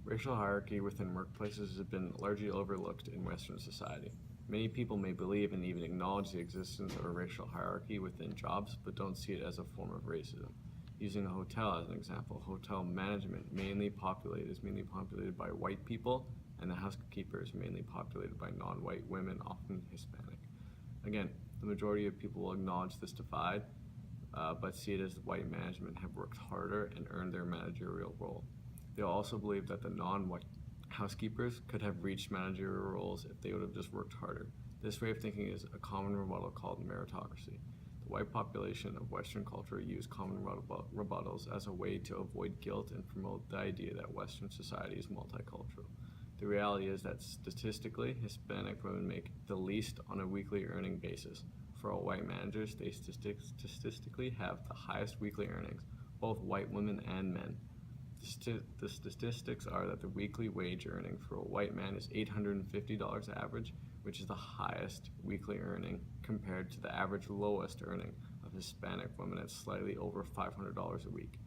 Racial hierarchy within workplaces has been largely overlooked in Western society. Many people may believe and even acknowledge the existence of a racial hierarchy within jobs, but don't see it as a form of racism. Using a hotel as an example, hotel management is mainly populated by white people, and the housekeeper is mainly populated by non-white women, often Hispanic. Again, the majority of people will acknowledge this divide, but see it as the white management have worked harder and earned their managerial role. They'll also believe that the non-white housekeepers could have reached managerial roles if they would have just worked harder. This way of thinking is a common rebuttal called meritocracy. The white population of Western culture use common rebuttals as a way to avoid guilt and promote the idea that Western society is multicultural. The reality is that statistically, Hispanic women make the least on a weekly earning basis. For all white managers, they statistically have the highest weekly earnings, both white women and men. The statistics are that the weekly wage earning for a white man is $850 average, which is the highest weekly earning compared to the average lowest earning of Hispanic women at slightly over $500 a week.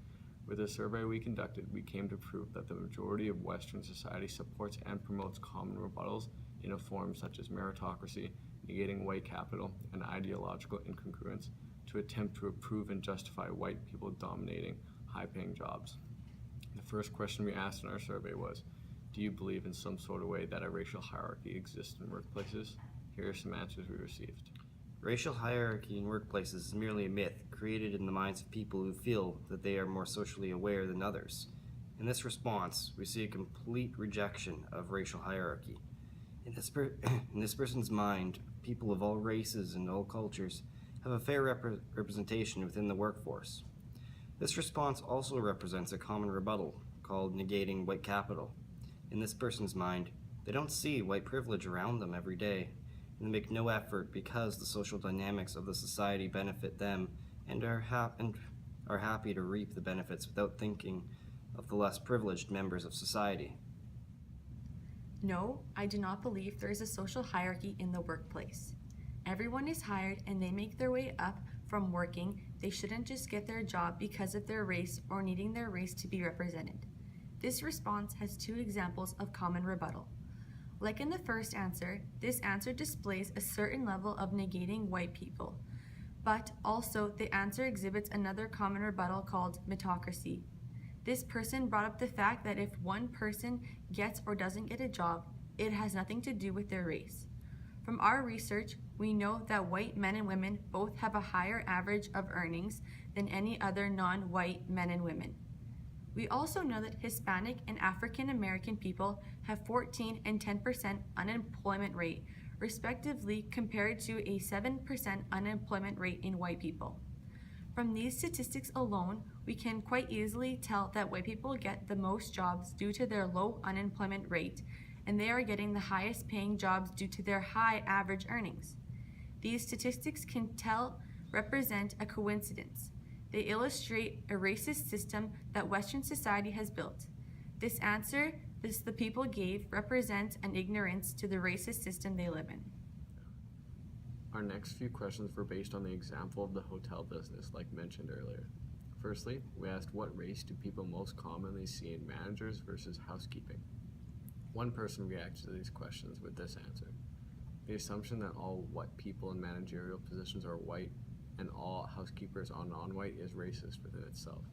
With a survey we conducted, we came to prove that the majority of Western society supports and promotes common rebuttals in a form such as meritocracy, negating white capital, and ideological incongruence to attempt to approve and justify white people dominating high-paying jobs. The first question we asked in our survey was, do you believe in some sort of way that a racial hierarchy exists in workplaces? Here are some answers we received. Racial hierarchy in workplaces is merely a myth created in the minds of people who feel that they are more socially aware than others. In this response, we see a complete rejection of racial hierarchy. In this person's mind, people of all races and all cultures have a fair representation within the workforce. This response also represents a common rebuttal called negating white capital. In this person's mind, they don't see white privilege around them every day, and they make no effort because the social dynamics of the society benefit them and are happy to reap the benefits without thinking of the less privileged members of society. No, I do not believe there is a social hierarchy in the workplace. Everyone is hired and they make their way up from working. They shouldn't just get their job because of their race or needing their race to be represented. This response has two examples of common rebuttal. Like in the first answer, this answer displays a certain level of negating white people. But also, the answer exhibits another common rebuttal called meritocracy. This person brought up the fact that if one person gets or doesn't get a job, it has nothing to do with their race. From our research, we know that white men and women both have a higher average of earnings than any other non-white men and women. We also know that Hispanic and African American people have 14 and 10% unemployment rate, respectively, compared to a 7% unemployment rate in white people. From these statistics alone, we can quite easily tell that white people get the most jobs due to their low unemployment rate, and they are getting the highest paying jobs due to their high average earnings. These statistics can represent a coincidence. They illustrate a racist system that Western society has built. This answer the people gave represents an ignorance to the racist system they live in. Our next few questions were based on the example of the hotel business, like mentioned earlier. Firstly, we asked what race do people most commonly see in managers versus housekeeping. One person reacted to these questions with this answer. The assumption that all white people in managerial positions are white and all housekeepers are non-white is racist within itself.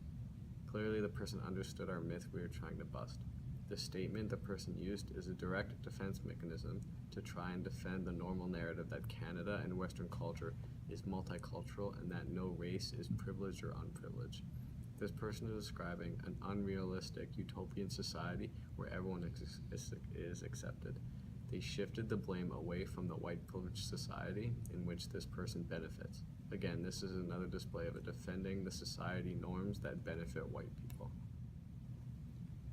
Clearly, the person understood our myth we were trying to bust. The statement the person used is a direct defense mechanism to try and defend the normal narrative that Canada and Western culture is multicultural and that no race is privileged or unprivileged. This person is describing an unrealistic utopian society where everyone is accepted. They shifted the blame away from the white privileged society in which this person benefits. Again, this is another display of it defending the society norms that benefit white people.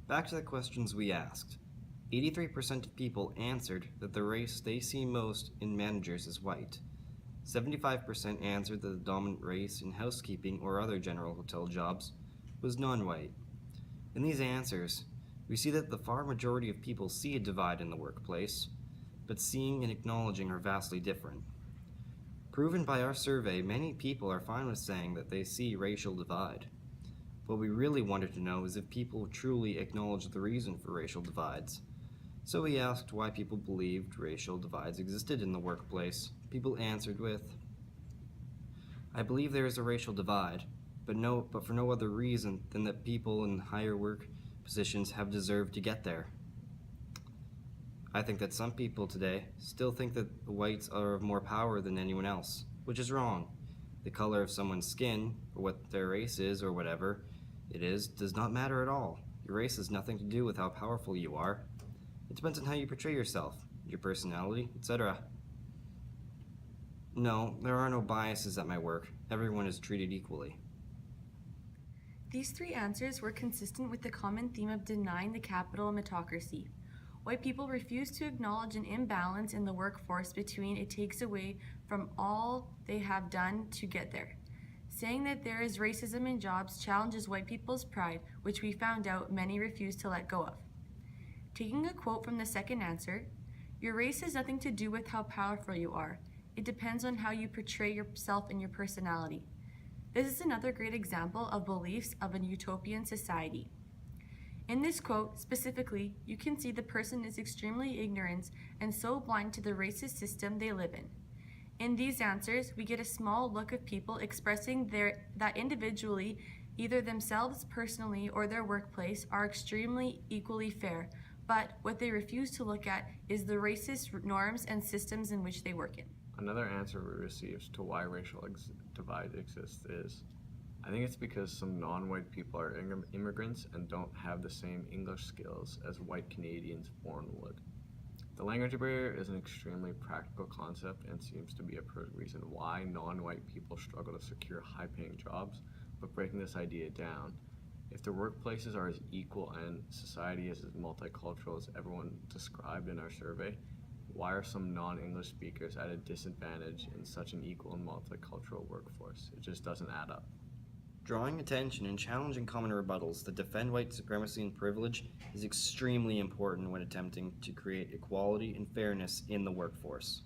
Back to the questions we asked. 83% of people answered that the race they see most in managers is white. 75% answered that the dominant race in housekeeping or other general hotel jobs was non-white. In these answers, we see that the far majority of people see a divide in the workplace, but seeing and acknowledging are vastly different. Proven by our survey, many people are fine with saying that they see racial divide. What we really wanted to know is if people truly acknowledge the reason for racial divides. So we asked why people believed racial divides existed in the workplace. People answered with, "I believe there is a racial divide, but for no other reason than that people in higher work positions have deserved to get there." I think that some people today still think that the whites are of more power than anyone else, which is wrong. The color of someone's skin, or what their race is, or whatever it is, does not matter at all. Your race has nothing to do with how powerful you are. It depends on how you portray yourself, your personality, etc. No, there are no biases at my work. Everyone is treated equally. These three answers were consistent with the common theme of denying the capital meritocracy. White people refuse to acknowledge an imbalance in the workforce between it takes away from all they have done to get there. Saying that there is racism in jobs challenges white people's pride, which we found out many refuse to let go of. Taking a quote from the second answer, "Your race has nothing to do with how powerful you are. It depends on how you portray yourself and your personality." This is another great example of beliefs of a utopian society. In this quote, specifically, you can see the person is extremely ignorant and so blind to the racist system they live in. In these answers, we get a small look of people expressing that individually, either themselves personally or their workplace, are extremely equally fair, but what they refuse to look at is the racist norms and systems in which they work in. Another answer we received to why racial divide exists is, "I think it's because some non-white people are immigrants and don't have the same English skills as white Canadians born would." The language barrier is an extremely practical concept and seems to be a reason why non-white people struggle to secure high-paying jobs, but breaking this idea down, if the workplaces are as equal and society is as multicultural as everyone described in our survey, why are some non-English speakers at a disadvantage in such an equal and multicultural workforce? It just doesn't add up. Drawing attention and challenging common rebuttals that defend white supremacy and privilege is extremely important when attempting to create equality and fairness in the workforce.